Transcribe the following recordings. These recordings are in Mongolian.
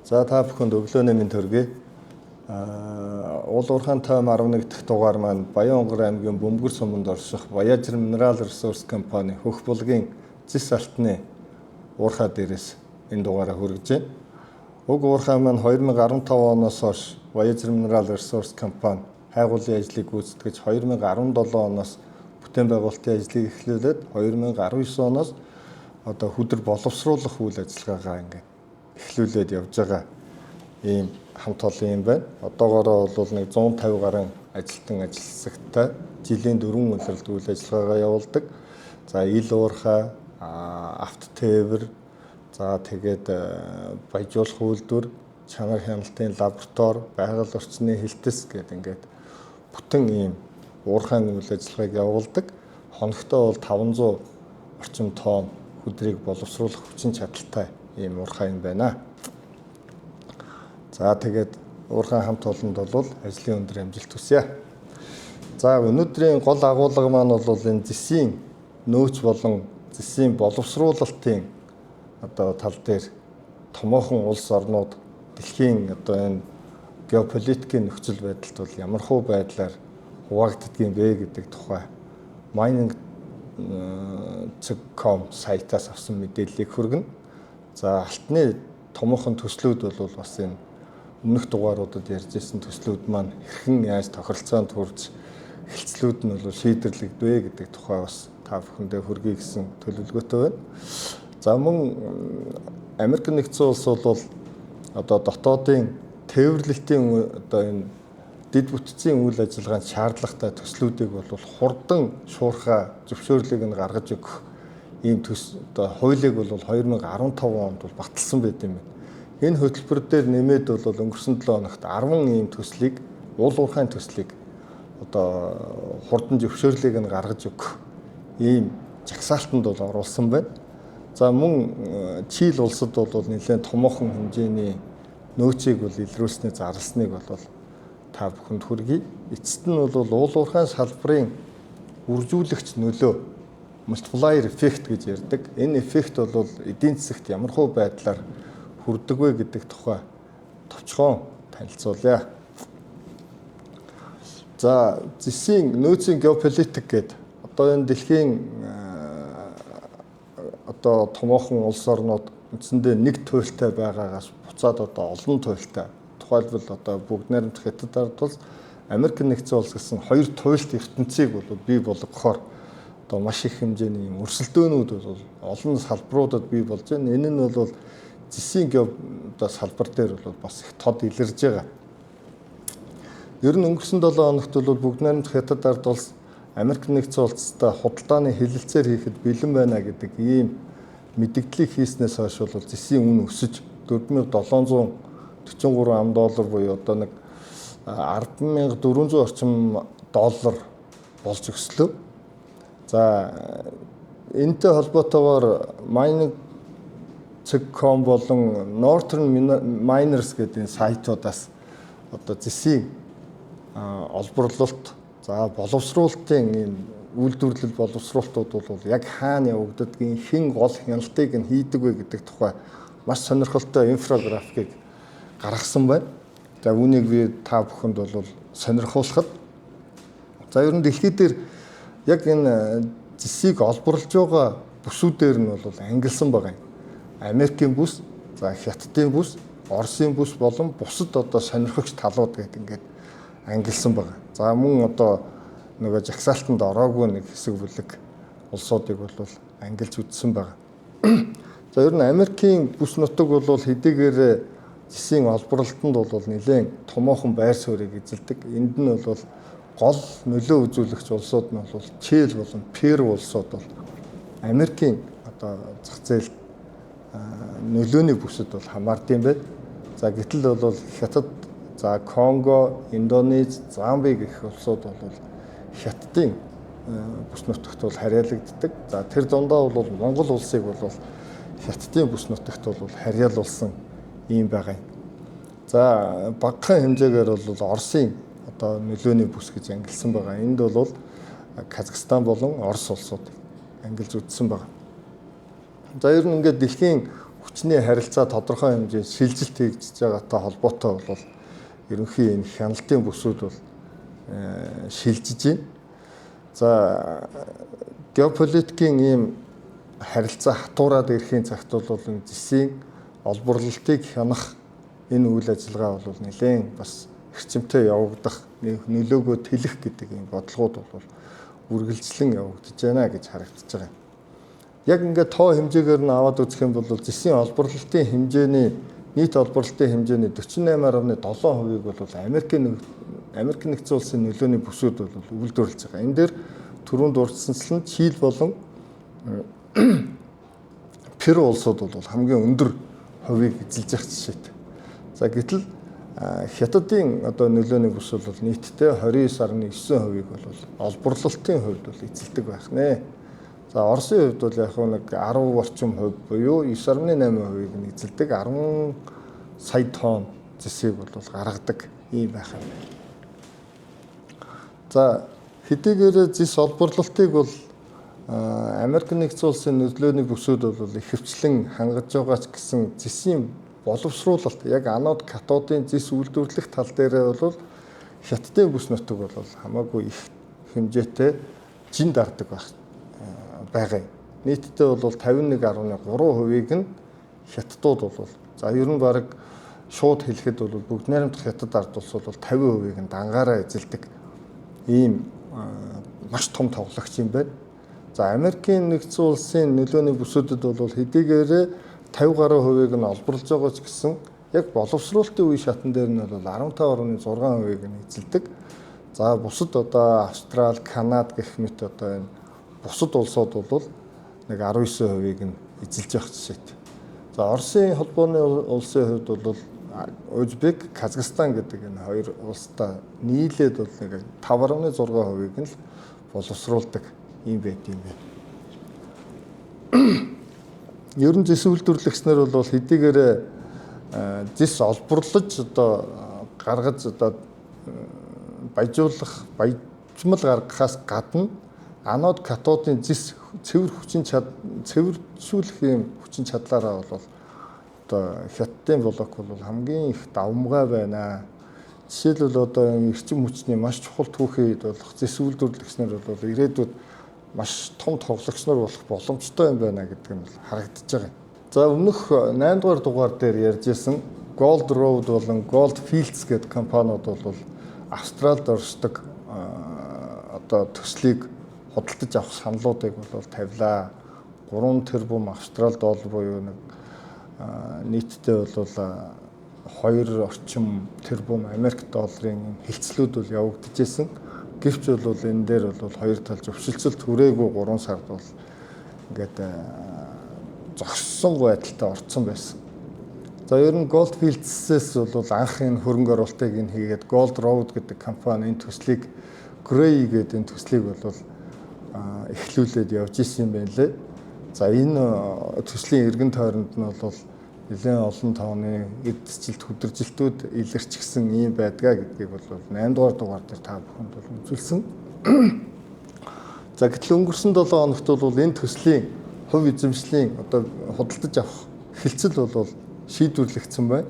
За та бүхэнд өглөөний мэнд төргий. Уул уурхайн тойм 11 дахь дугаар маань Баян-Онгор аймгийн Бөмбөр суманд орших Voyager Mineral Resource компани хөх булгийн зис алтны уурхай дээрээс энэ дугаараа хүргэж байна. Уг уурхай маань 2015 оноос хойш Voyager Mineral Resource компани хайгуулын ажлыг гүйцэтгэж 2017 оноос бүтээн байгуулалтын ажлыг эхлүүлээд 2019 оноос одоо хүдэр боловсруулах үйл ажиллагаагаа ингээд эхлүүлээд явж байгаа ийм хамт олон юм байна. Одоогоороо бол нэг 150 гаруй ажилтан ажилласагтай жилийн 4 улиралд үйл ажиллагаагаа явуулдаг. За ил уурхай, авто тээвэр, за тэгээд баяжуулах үйлдвэр, чанар хяналтын лаборатори, байгаль орчны хэлтэс гэдэг ингээд бүтэн ийм уурхайн үйл ажиллагааг явуулдаг. Хоногтой бол 500 орчим тонн хүдрийг боловсруулах хүчин чадалтай ийм уурхай юм байна. За тэгээд уурхайн хамт олонд бол ажлын өндөр амжилт хүсье. За өнөөдрийн гол агуулга маань бол энэ зэсийн нөөц болон зэсийн боловсруулалтын одоо тал дээр томоохон улс орнууд дэлхийн одоо энэ геополитикийн нөхцөл байдалд бол ямархуу байдлаар хуваагддгийг бэ гэдэг тухай mining.com сайтаас авсан мэдээллийг хүргэнэ. За алтны томоохон төслүүд бол бас энэ өмнөх дугааруудад ярьжсэн төслүүд маань хэрхэн яаж тохиролцоонд хүрч эхэлцлүүд нь бол шийдэрлэгдвэ гэдэг тухай бас та бүхэндээ хүргэе гэсэн төлөвлөгөөтэй байна. За мөн Америк нэгдсэн улс бол одоо дотоодын тээвэрлэлтийн одоо энэ дэд бүтцийн үйл ажиллагаанд шаардлагатай төслүүдийг бол хурдан шуурхай зөвшөөрлийг нь гаргаж өгөх ийм төс одоо хуулийг бол 2015 онд бол баталсан байт юм байна. Энэ хөтөлбөр дээр нэмээд бол өнгөрсөн 7 хоногт 10 ийм төслийг уул уурхайн төслийг одоо хурдан зөвшөөрлийг нь гаргаж өгөх ийм жагсаалтанд бол оруулсан байна. За мөн Чили улсад бол нэлээд томоохон хэмжээний нөөцийг бол илрүүлснээр зарласныг бол та бүхэнд хүргэе. Эцэст нь бол уул уурхайн салбарын үржүүлэгч нөлөө multiplier effect гэж ярьдаг. Энэ эффект бол эдийн засагт ямархуу байдлаар хүрдэг вэ гэдэг тухай товчхон танилцуулъя. За зэсийн нөөцийн геополитик гэдэг одоо энэ дэлхийн одоо томоохон улс орнууд үндсэндээ нэг туйлтай байгаагаас буцаад одоо олон туйлтай. Тухайлбал одоо бүгд найрамдах Хятад ард улс, Америк нэгдсэн улс гэсэн хоёр туйлт ертөнцийг бол бий болгохоор одоо маш их хэмжээний өрсөлдөөнүүд бол олон салбаруудад бий болж байна. Энэ нь бол зэсийн одоо салбар дээр бол бас их тод илэрж байгаа. Ер нь өнгөрсөн 7 хоногт бол бүгд найрамдах Хятад ард улс Америк нэгдсэн улстай худалдааны хэлэлцээр хийхэд бэлэн байна гэдэг ийм мэдээллийг хийснээс хойш бол зэсийн үн өсөж $4743 буюу одоо нэг 10,400 орчим доллар болж өслөө. За энэтэй холбоотойгоор mining.com болон Northern Miners гэдэг сайтуудаас одоо зэсийн олборлолт, за боловсруулалтын энэ үйлдвэрлэл боловсруулалтууд бол яг хаана явагддгийг, хэн гол хяналтыг нь хийдэг вэ гэдэг тухай маш сонирхолтой инфографикийг гаргасан байна. За үүнийг би та бүхэнд бол сонирхуулахад. За ер нь дэлхий дээр яг энэ зэсийг олборлож байгаа бүсүүдээр нь бол ангилсан байгаа юм. Америкийн бүс, за Хятадын бүс, Оросын бүс болон бусад одоо сонирхогч талууд гэдэг ингээд ангилсан байгаа. За мөн одоо нөгөө жагсаалтанд ороогүй нэг хэсэг бүлэг улсуудыг бол ангилж үтсэн байгаа. За ер нь Америкийн бүс нутаг бол хэдийгээр зэсийн олборлолтод бол нэлээд томоохон байр суурийг эзэлдэг. Энд нь бол гол нөлөө үзүүлэгч улсууд нь бол Чили болон Перу улсууд бол Америкийн одоо зах зээл нөлөөний бүсэд бол хамаардаг юм байна. За гэтэл бол Хятад, за Конго, Индонез, Замби гэх улсууд бол Хятадын бүс нутагт бол харьяалагддаг. За тэр дундаа бол Монгол улсыг бол Хятадын бүс нутагт бол харьяалуулсан ийм байгаа юм. За багахан хэмжээгээр бол Оросын одоо нөлөөний бүс гэж ангилсан байгаа. Энд бол Казахстан болон Орос улсууд ангилж үтсэн байгаа. За ер нь ингээд дэлхийн хүчний харилцаа тодорхой хэмжээнд шилжилт хийгдэж байгаатай холбоотой бол ерөнхий энэ хяналтын бүсүүд бол шилжиж байна. За геополитикийн ийм харилцаа хатуураад ирэхийн цагт бол энэ зэсийн олборлолтыг хянах энэ үйл ажиллагаа бол нэлээд бас эрчимтэй явагдах, нөлөөгөө тэлэх гэдэг ийм бодлогууд бол үргэлжлэн явагдаж байна гэж харагдаж байгаа. Яг ингээд тоо хэмжээгээр нь аваад үзэх юм бол зэсийн олборлолтын хэмжээний нийт олборлолтын хэмжээний 48.7%-ийг бол Америк нэгдсэн улсын нөлөөний бүсүүд бол үйлдвэрлэж байгаа. Энэ дээр түрүүнд дурдсанчлан Чили болон Перу улсууд бол хамгийн өндөр хувийг эзэлж явах жишээтэй. За гэтэл Хятадын одоо нөлөөний бүс бол нийтдээ 29.9%-ийг бол олборлолтын хувьд бол эзэлдэг байх нэ. За Оросын хувьд бол яг нэг 10 орчим хувь буюу 9.8%-ийг нь эзэлдэг, 10 сая тонн зэсийг бол гаргадаг ийм байх юм. За хэдийгээр зэс олборлолтыг бол Америк нэгдсэн улсын нөлөөний бүсүүд бол ихэвчлэн хангаж байгаа ч гэсэн зэсийн боловсруулалт яг анод катодын зэс үйлдвэрлэх тал дээрээ бол Хятадын бүс нутаг бол хамаагүй их хэмжээтэй жин дарддаг байгаа юм. Нийтдээ бол 51.3%-ийг нь Хятадууд бол за ер нь баг шууд хэлэхэд бол бүгд найрамдах Хятад ард улс бол 50%-ийг нь дангаараа эзэлдэг ийм маш том тоглогч юм байна. За Америкийн нэгдсэн улсын нөлөөний бүсүүдэд бол хэдийгээр 50 гаруй хувийг нь олборлож байгаа ч гэсэн яг боловсруулалтын үе шатн дээр нь бол 15.6%-ийг нь эзэлдэг. За бусад одоо Австрали, Канада гэх мэт одоо энэ бусад улсууд бол нэг 19%-ийг нь эзэлж явах жишээтэй. За Оросын холбооны улсын хувьд бол Узбек, Казахстан гэдэг энэ хоёр улстай нийлээд бол нэг 5.6%-ийг нь л боловсруулдаг юм байт юм байна. Ер нь зэс үйлдвэрлэгчнэр бол хэдийгээр зэс олборлож одоо гаргаж одоо баяжмал гаргахаас гадна анод катодын зэс цэвэршүүлэх юм хүчин чадлаараа бол одоо Хятадын блок бол хамгийн их давмгай байна. Жишээлбэл одоо эрчим хүчний маш чухал түүхийд болох зэс үйлдвэрлэгчнэр бол ирээдүйд маш том тоглогч нар болох боломжтой юм байна гэдэг нь харагдаж байгаа. За өмнөх 8 дугаар дугаар дээр ярьжсэн Gold Road болон Gold Fields гэдэг компаниуд бол Австралид оршдог одоо төслийг худалдаж авах саналуудыг бол тавилаа. 3 тэрбум Австрали доллар буюу нэг нийтдээ бол 2 орчим тэрбум Америк долларын хилцлүүд бол явагдаж байсан. Гэвч бол энэ дээр бол хоёр талж өвшөлтсөлт хүрээгүй 3 сард бол ингээд зогссон байдалтай орцсон байсан. За ер нь Gold Fields-с бол анх энэ хөрөнгө оруулалтыг нь хийгээд Gold Road гэдэг компани энэ төслийг Gray гэдэг энэ төслийг бол эхлүүлээд явж исэн юм байна лээ. За энэ төслийн эргэн тойронд нь бол нэлээд олон тооны эдсжилт хөдөржилтүүд илэрчгсэн юм байдгаа гэдгийг бол 8 дугаар дугаар дээр та бүхэнд бол үзүүлсэн. За гэтэл өнгөрсөн 7 хоногт бол энэ төслийн хувь эзэмшлийн одоо худалдаж авах хэлцэл бол шийдвэрлэгдсэн байна.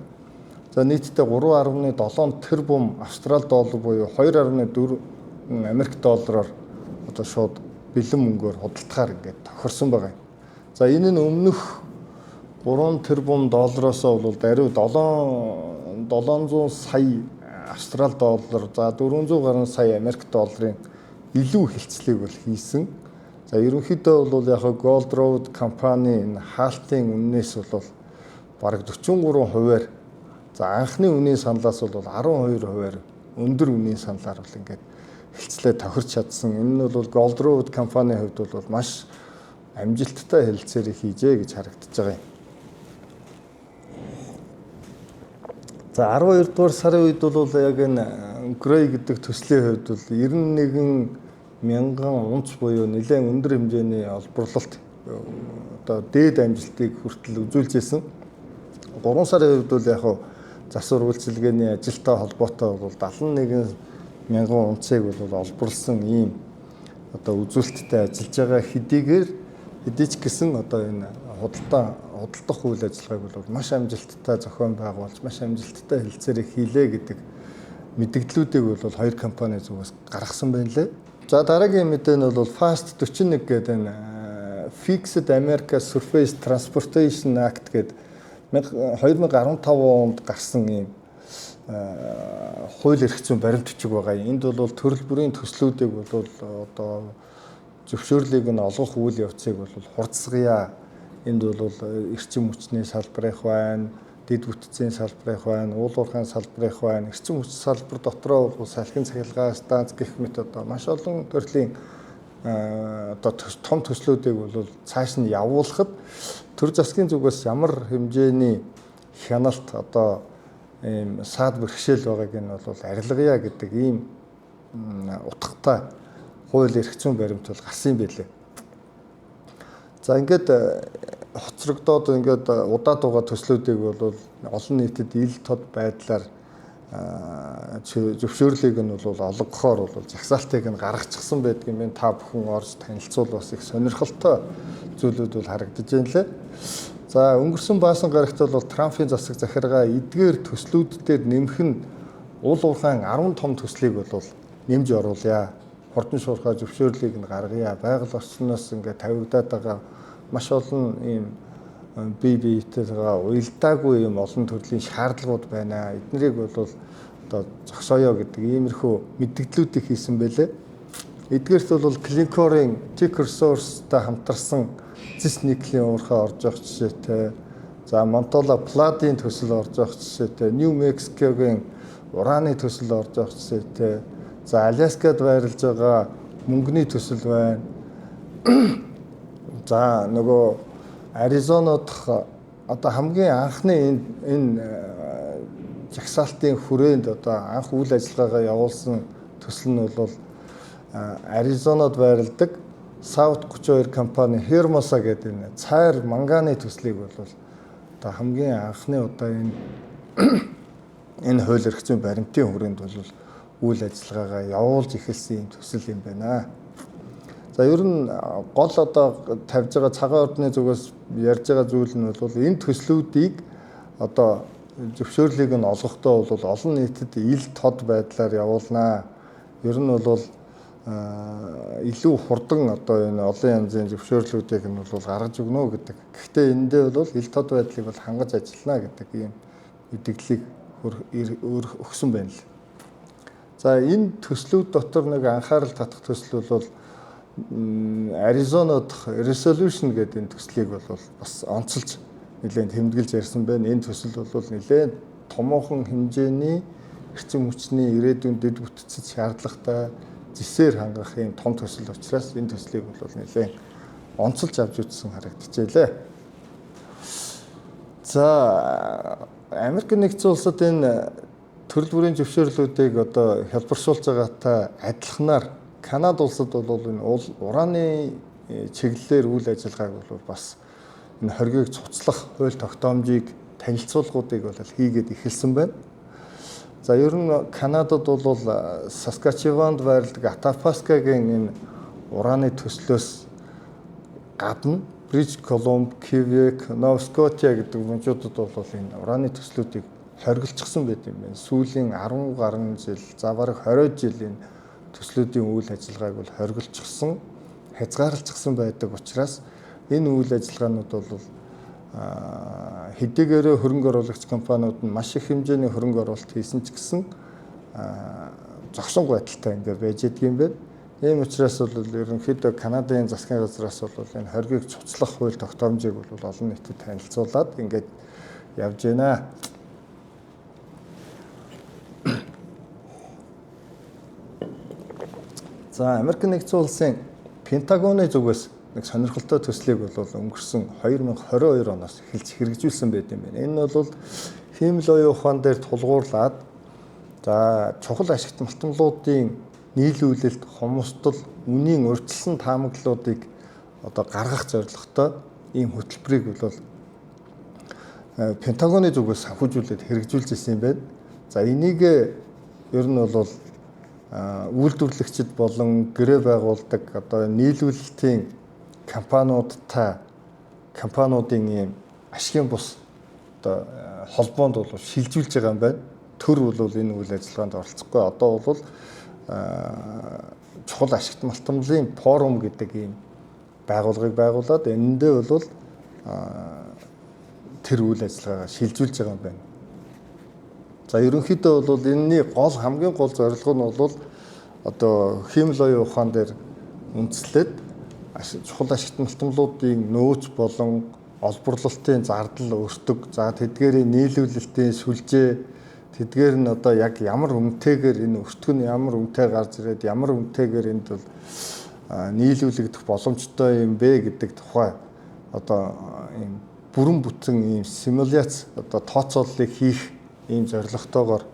За нийтдээ 3.7 тэрбум Австрали доллар буюу 2.4 Америк доллараар одоо шууд бэлэн мөнгөөр худалдахаар ингээд тохирсон байгаа юм. За энэ нь өмнөх 3 тэрбум доллароос бол даруй 700 сая Австрали доллар, за 400 гаруй сая Америк долларын илүү хэлцлийг бол хийсэн. За ерөнхийдөө бол яг Gold Road компани энэ хаалтын үннээс бол бараг 43%-аар за анхны үнийн саналаас бол 12%-аар өндөр үнийн саналаар бол ингээд хэлцлээ тохирч чадсан. Энэ нь бол Gold Road компанийн хувьд бол маш амжилттай хэлэлцээр хийжээ гэж харагдаж байгаа юм. За 12 дугаар сарын үед бол яг энэ Gray гэдэг төслийн хувьд бол 91 мянган унц буюу нэлээд өндөр хэмжээний олборлолт одоо дээд амжилтыг хүртэл үзүүлжсэн. 3 сарын хувьд бол яг засвар үйлчилгээний ажилтай холбоотой бол 71 мянган унцыг бол олборлсон ийм одоо үзүүлэлттэй ажиллаж байгаа хэдий ч гэсэн одоо энэ худалдан худалдах үйл ажиллагааг бол маш амжилттай зохион байгуулж, маш амжилттай хэлцээрээ хийлээ гэдэг мэдээллүүдийг бол хоёр компани зүгээс гаргасан байна лээ. За дараагийн мэдээ нь бол FAST 41 гэдэг энэ Fixed America Surface Transportation Act гэдэг 2015 онд гарсан ийм хууль эрх зүйн баримт бичиг байгаа. Энд бол төрөл бүрийн төслүүдийг бол одоо зөвшөөрлийг нь олгох үйл явцыг бол хурцсгая. Энд бол эрчим хүчний салбарыг байна, дэд бүтцийн салбарыг байна, уул уурхайн салбарыг байна. Эрчим хүч салбар дотроо бол салхин цахилгаан станц гэх мэт одоо маш олон төрлийн одоо том төслүүдийг бол цааш нь явуулахад төр засгийн зүгээс ямар хэмжээний хяналт одоо ийм саад бэрхшээл байгааг нь бол арилгая гэдэг ийм утгатай хууль эрх зүйн баримт бол гарсан юм байлээ. За ингээд хоцрогдоод ингээд удаад байгаа төслүүдийг бол олон нийтэд ил тод байдлаар зөвшөөрлийг нь бол олгохоор бол жагсаалтыг нь гаргачихсан байдаг юм. Та бүхэн орж танилцуул бас их сонирхолтой зүйлүүд бол харагдаж байна лээ. За өнгөрсөн баасан гарагт бол Трампын засаг захиргаа эдгээр төслүүд дээр нэмэх нь уул уурхайн 10 том төслийг бол нэмж оруулъя. Хурдан шуурхай зөвшөөрлийг нь гаргая. Байгаль орчноос ингээд тавигдаад байгаа маш олон ийм бие биетэйгээ уялдаагүй юм олон төрлийн шаардлагууд байна. Эднэрийг бол одоо зогсооё гэдэг иймэрхүү мэдээллүүдийг хийсэн байлээ. Эдгээрт бол Glencore-ын Teck Resource-тай хамтарсан зис никлийн уурхай орж явах жишээтэй. За Montola Palladium төсөл орж явах жишээтэй. New Mexico-гийн ураны төсөл орж явах жишээтэй. За Аляскад байрлаж байгаа мөнгөний төсөл байна. За нөгөө Аризона дахь одоо хамгийн анхны энэ жагсаалтын хүрээнд одоо анх үйл ажиллагаагаа явуулсан төсөл нь бол Аризонад байрладаг South 32 компани Hermosa гэдэг энэ цайр манганы төслийг бол одоо хамгийн анхны одоо энэ хууль эрх зүйн баримтын хүрээнд бол үйл ажиллагаагаа явуулж эхэлсэн юм төсөл юм байна. За ер нь гол одоо тавьж байгаа цагаан ордны зүгээс ярьж байгаа зүйл нь бол энэ төслүүдийг одоо зөвшөөрлийг нь олгохдоо бол олон нийтэд ил тод байдлаар явуулнаа. Ер нь бол илүү хурдан одоо энэ олон янзын зөвшөөрлүүдийг нь бол гаргаж өгнө гэдэг. Гэхдээ эндээ бол ил тод байдлыг бол хангаж ажиллана гэдэг ийм мэдээллийг өгсөн байна л. За энэ төслүүд дотор нэг анхаарал татах төсөл бол Аризона дахь Resolution гэдэг энэ төслийг бол бас онцолж нэлээд тэмдэглэж ярьсан байна. Энэ төсөл бол нэлээд томоохон хэмжээний эрчим хүчний ирээдүйн дэд бүтцэд шаардлагатай зэсээр хангах юм том төсөл учраас энэ төслийг бол нэлээд онцолж авч үзсэн харагдчихжээ. За Америк нэгдсэн улсад энэ төрөл бүрийн зөвшөөрлүүдийг одоо хялбаршуулж байгаатай адилханаар Канада улсад бол энэ ураны чиглэлээр үйл ажиллагааг бол бас энэ хоргийг цуцлах хууль тогтоомжийг танилцуулгуудыг бол хийгээд эхэлсэн байна. За ер нь Канадад бол Saskatchewan-д байрладаг Athabasca-гийн энэ ураны төслөөс гадна British Columbia, Quebec, Nova Scotia гэдэг мужуудад бол энэ ураны төслүүдийг хоригдчихсан байт юм байна. Сүүлийн 10 гаруй жил, за бараг 20 жил энэ төслүүдийн үйл ажиллагааг бол хоригдчихсан, хязгаарлагдсан байдаг учраас энэ үйл ажиллагаанууд бол хэдийгээр хөрөнгө оруулагч компаниуд нь маш их хэмжээний хөрөнгө оруулалт хийсэн ч гэсэн зогсонгүй байдалтай ингээд байж идэг юм байна. Ийм учраас бол ерөнхийдөө Канадын засгийн газраас бол энэ хоргийг цуцлах хууль тогтоомжийг бол олон нийтэд танилцуулаад ингээд явж байна. За Америк нэгдсэн улсын Пентагоны зүгээс нэг сонирхолтой төслийг бол өнгөрсөн 2022 оноос эхэлж хэрэгжүүлсэн байт юм байна. Энэ бол хиймэл оюун ухаан дээр тулгуурлаад за чухал ашигт малтмлуудын нийлүүлэлт, хомсдол, үнийн урьдчилсан таамаглалуудыг одоо гаргах зорилготой ийм хөтөлбөрийг бол Пентагоны зүгээс санхүүжүүлээд хэрэгжүүлж ирсэн юм байна. За энийг ер нь бол үйлдвэрлэгчид болон гэрээ байгуулдаг одоо нийлүүлэлтийн компаниудын ийм ашигын бус одоо холбоонд бол шилжүүлж байгаа юм байна. Төр бол энэ үйл ажиллагаанд оролцохгүй. Одоо бол чухал ашигт малтмлын форум гэдэг ийм байгууллагыг байгуулад энэндээ бол тэр үйл ажиллагаагаа шилжүүлж байгаа юм байна. За ерөнхийдөө бол энэний хамгийн гол зорилго нь бол одоо хиймэл оюун ухаан дээр үндэслээд чухал ашигт малтмлуудын нөөц болон олборлолтын зардал өртөг, за тэдгээрийн нийлүүлэлтийн сүлжээ, тэдгээр нь одоо яг ямар үнэтэйгээр энэ өртөг нь ямар үнэтэй гарч ирээд ямар үнэтэйгээр энд бол нийлүүлэгдэх боломжтой юм бэ гэдэг тухай одоо ийм бүрэн бүтэн ийм симуляц одоо тооцооллыг хийх ийм зорилготойгоор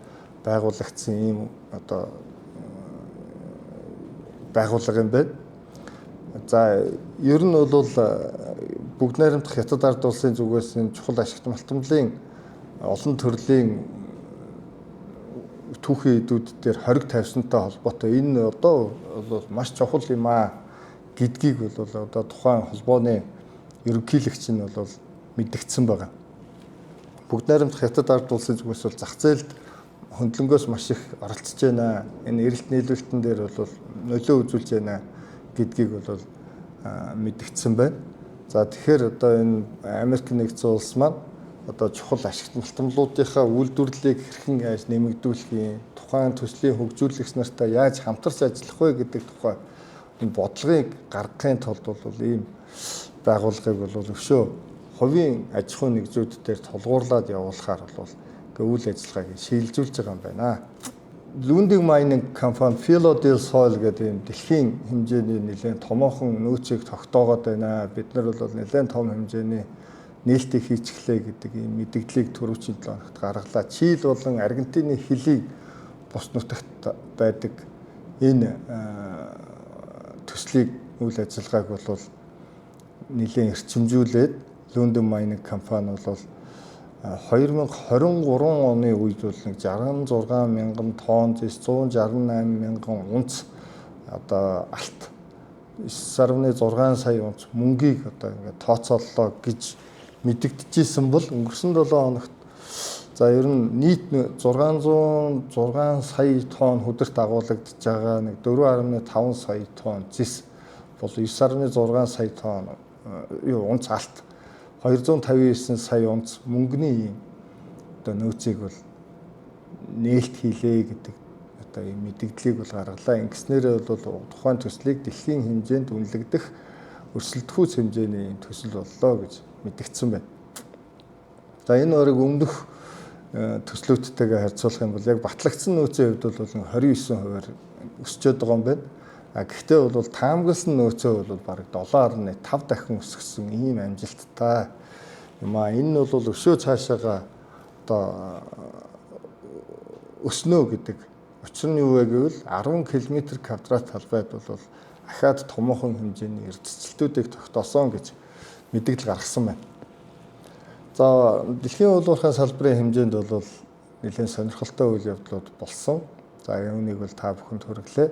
байгуулагдсан ийм одоо байгууллага юм байна. За ер нь бол бүгд найрамдах хятад ард улсын зүгээс энэ чухал ашигт малтмлын олон төрлийн түүхийн эдүүд дээр хориг тавьсантай холбоотой энэ одоо бол маш чухал юм аа гэдгийг бол одоо тухайн холбооны ерөнхийлөгч нь бол мэдгдсэн байгаа. Бүгд найрамдах хятад ард улсын зүгээс бол зах зээлд хөндлөнгөөс маш их оролцож байна. Энэ эрэлт нийлүүлэлтэн дээр бол нөлөө үзүүлж байна гэдгийг бол мэдгдсэн байна. За тэгэхээр одоо энэ Америк нэгдсэн улс маань одоо чухал ашигт малтмлуудынхаа үйлдвэрлэлийг хэрхэн яаж нэмэгдүүлэх юм, тухайн төслийн хөгжүүлэгч нартай яаж хамтарч ажиллах вэ гэдэг тухай энэ бодлогыг гаргахын тулд бол ийм байгууллагыг бол өшөө хувийн аж ахуйн нэгжүүд дээр тулгуурлаад явуулахаар бол үйл ажиллагааг шилжүүлж байгаа юм байна. Lundin Mining компани Philadelphia Soil гэдэг ийм дэлхийн хэмжээний нэлээд томоохон нөөцийг тогтоогоод байна. Бид нар бол нэлээд том хэмжээний нээлтийг хийчихлээ гэдэг ийм мэдээллийг түрүүчийн 7 хоногт гаргалаа. Чили болон Аргентины хөлийг бус нутагт байдаг энэ төслийг үйл ажиллагааг бол нэлээд эрчимжүүлээд Lundin Mining компани бол 2023 оны үед бол нэг 66 мянган тонн зис 168 мянган унц одоо алт 9.6 сая унц мөнгийг одоо ингээд тооцооллоо гэж мэдэгдэжсэн бол өнгөрсөн 7 хоногт за ер нь нийт 606 сая тонн хөдөрт агуулгадж байгаа нэг 4.5 сая тонн зис бол 9.6 сая тонн унц алт 259 сая унц мөнгөний одоо нөөцийг бол нээлт хийлээ гэдэг одоо ийм мэдээллийг бол гаргалаа. Ингэснээр бол тухайн төслийг дэлхийн хэмжээнд үнэлэгдэх өрсөлдөхүйц хэмжээний төсөл боллоо гэж мэдгдсэн байна. За энэ өрийг өмнөх төслүүдтэйгээ харьцуулах юм бол яг батлагдсан нөөцийн хувьд бол 29%-аар өсчөөд байгаа юм байна. Гэхдээ бол таамагласан нөөцөө бол бараг 7.5 дахин өсгсөн ийм амжилттай юм аа. Энэ нь бол өшөө цаашаага одоо өснө гэдэг. Учир нь юу вэ гэвэл 10 км квадрат талбайд бол ахаад томоохон хэмжээний эрдэцэлтүүдийг тогтоосон гэж мэдээлэл гаргасан байна. За дэлхийн уулуурхай салбарын хэмжээнд бол нэлээд сонирхолтой үйл явдлууд болсон. За үүнийг бол та бүхэнд хүргэлээ.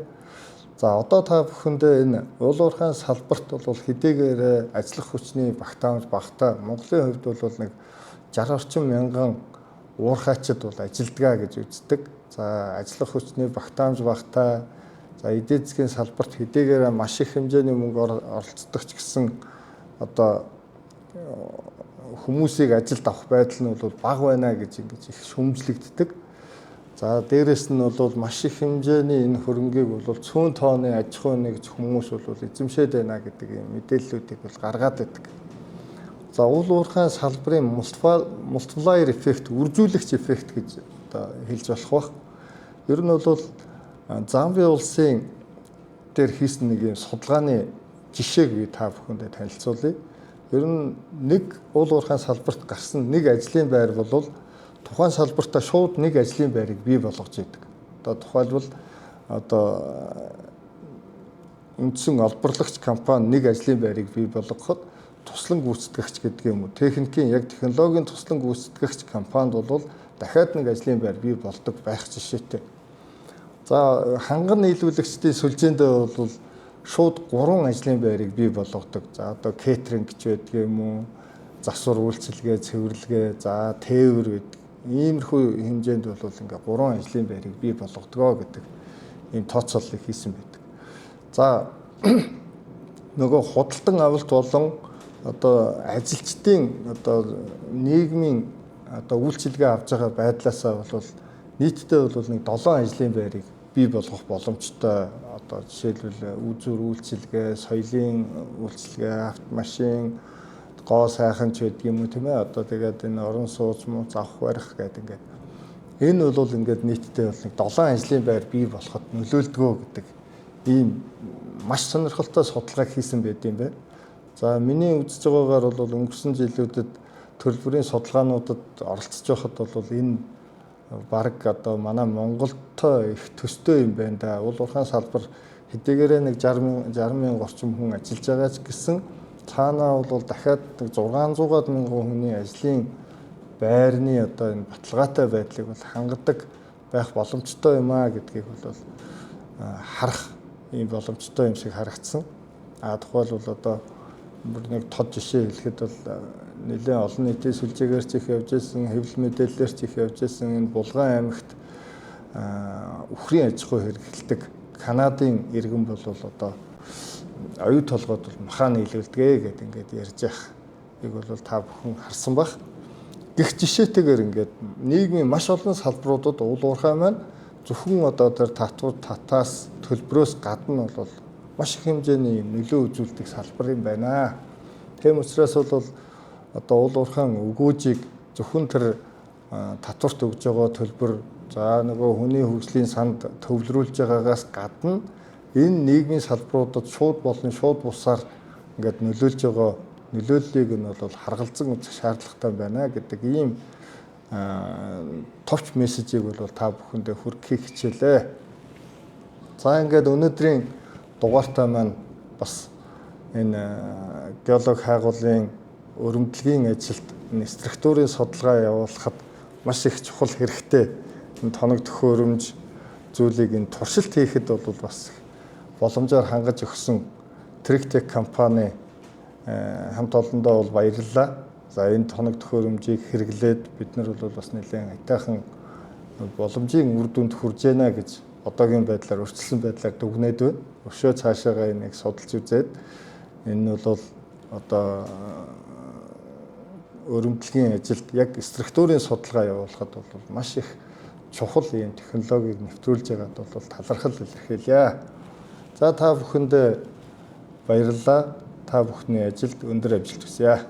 За одоо та бүхэндээ энэ уулуурхайн салбарт бол хэдийгээр ажиллах хүчний багтаамж багтаа Монголын хувьд бол нэг 60 орчим мянган уурхайчид бол ажилдгаа гэж үздэг. За ажиллах хүчний багтаамж багтаа за эдийн засгийн салбарт хэдийгээр маш их хэмжээний мөнгө оролцдог ч гэсэн одоо хүмүүсийг ажилд авах байдал нь бол бага байна гэж ингэж их шүмжлэгддэг. За дээрэс нь бол маш их хэмжээний энэ хөрөнгийг бол цөөн тооны аж ахуй нэгж хүмүүс бол эзэмшээд байна гэдэг юм мэдээллүүдийг бол гаргаад байдаг. За уул уурхайн салбарын multiplier effect, үржүүлэгч эффект гэж одоо хэлж болох баг. Ер нь бол Замби улсын дээр хийсэн нэг юм судалгааны жишээг би та бүхэндээ танилцуулъя. Ер нь нэг уул уурхайн салбарт гарсан нэг ажлын байр бол тухайн салбартаа шууд нэг ажлын байрыг бий болгож идэг. Одоо тухайлбал одоо үндсэн олборлагч компани нэг ажлын байрыг бий болгоход туслан гүйцэтгэгч гэдэг юм уу. Техникийн яг технологийн туслан гүйцэтгэгч компанид бол дахиад нэг ажлын байр бий болдог байх жишээтэй. За ханган нийлүүлэгчдийн сүлжээндээ бол шууд 3 ажлын байрыг бий болгодог. За одоо кейтеринг гэж байдаг юм уу? засвар үйлчилгээ, цэвэрлэгээ, за тээвэр гэдэг иймэрхүү хэмжээнд бол ингээ 3 ажлын байрыг бий болгодгоо гэдэг ийм тооцооллыг хийсэн байдаг. За нөгөө худалдан авалт болон одоо ажилчдын одоо нийгмийн одоо үйлчилгээ авч байгаа байдлаасаа бол нийтдээ бол нэг 7 ажлын байрыг бий болгох боломжтой. Одоо жишээлбэл үзүр үйлчилгээ, соёлын үйлчилгээ, автомашин, гоо сайхан ч гэдэг юм уу тийм ээ. Одоо тэгээд энэ орон сууц муу завх барих гэдэг ингээд энэ бол ингээд нийтдээ бол нэг 7 ажлын байр бий болоход нөлөөлдгөө гэдэг ийм маш сонирхолтой судалгаа хийсэн байт юм байна. За миний үзэж байгаагаар бол өнгөрсөн жилүүдэд төрөл бүрийн судалгаануудад оролцож байхад бол энэ баг одоо манай Монголд их төстэй юм байна да. Уул уурхайн салбар хэдийгээр нэг 60,000 орчим хүн ажиллаж байгаа ч гэсэн цаанаа бол дахиад 600-аад мянган хүний ажлын байрны одоо энэ баталгаатай байдлыг бол хангадаг байх боломжтой юм а гэдгийг бол харах ийм боломжтой юм шиг харагдсан. Тухайлбал одоо нэг тод жишээ хэлэхэд бол нэлээд олон нийтийн сүлжээгээр ч их явж исэн, хэвлэл мэдээлэлээр ч их явж исэн энэ Булган аймагт үхрийн аж ахуй хэрэглэдэг Канадын иргэн бол одоо оюу толгойд бол махаа нийлүүлдэгэ гэдэг ингээд ярьж байхыг бол та бүхэн харсан бах. Гэх жишээтэйгээр ингээд нийгмийн маш олон салбаруудад уул уурхай маань зөвхөн одоо тэр татаас төлбөрөөс гадна бол маш их хэмжээний нөлөө үзүүлдэг салбар юм байна. Тийм учраас бол одоо уул уурхайн өгөөжийг зөвхөн тэр татварт өгж байгаа төлбөр за нөгөө хүний хөгжлийн санд төвлөрүүлж байгаагаас гадна энэ нийгмийн салбаруудад шууд болон шууд бусаар ингээд нөлөөлж байгаа нөлөөллийг нь бол харгалзан үзэх шаардлагатай байна гэдэг ийм товч мессежийг бол та бүхэндээ хүргэхийг хичээлээ. За ингээд өнөөдрийн дугаартаа маань бас энэ геолог хайгуулын өрөмдлөгийн ажилд энэ структурын судалгаа явуулахад маш их чухал хэрэгтэй. Энэ тоног төхөөрөмж зүйлийг энэ туршилт хийхэд бол бас боломжоор хангаж өгсөн Trictech компани хамт олондоо бол баярлалаа. За энэ тоног төхөөрөмжийг хэрэглээд бид нар бол бас нэлээд айтайхан боломжийн үр дүнд хүрж байна гэж одоогийн байдлаар өрчлсөн байдлаар дүгнээд байна. Өшөө цаашаага энийг судалж үзээд энэ бол одоо өрөмдлөгийн ажилд яг структурын судалгаа явуулахад бол маш их чухал ийм технологиг нэвтрүүлж байгаад бол талархал илэрхийлье. За та бүхэнд баярлалаа. Та бүхний ажилд өндөр амжилт хүсье.